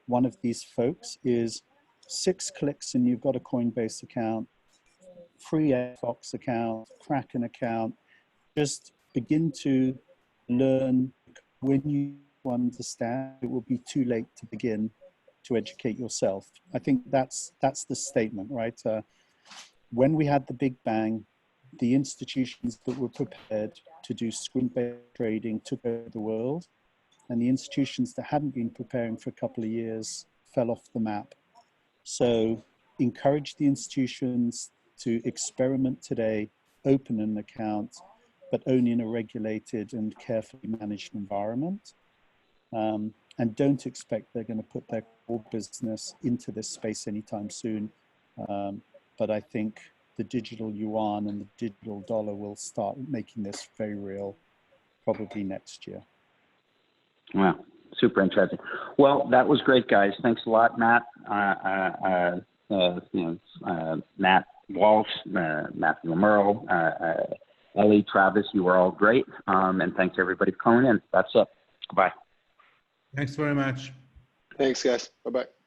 one of these folks is 6 clicks and you've got a Coinbase account, free Fox account, Kraken account. Just begin to learn. When you understand, it will be too late to begin to educate yourself. I think that's the statement, right? When we had the Big Bang, the institutions that were prepared to do screen-based trading took over the world, and the institutions that hadn't been preparing for a couple of years fell off the map. So encourage the institutions to experiment today, open an account, but only in a regulated and carefully managed environment. And don't expect they're going to put their core business into this space anytime soon. But I think the digital yuan and the digital dollar will start making this very real probably next year. Wow, super interesting. Well, that was great, guys. Thanks a lot, Matt. Matt Walsh, Matthew Lemerle, Ellie, Travis, you were all great. And thanks everybody for calling in. That's it. Goodbye. Thanks very much. Thanks, guys. Bye-bye.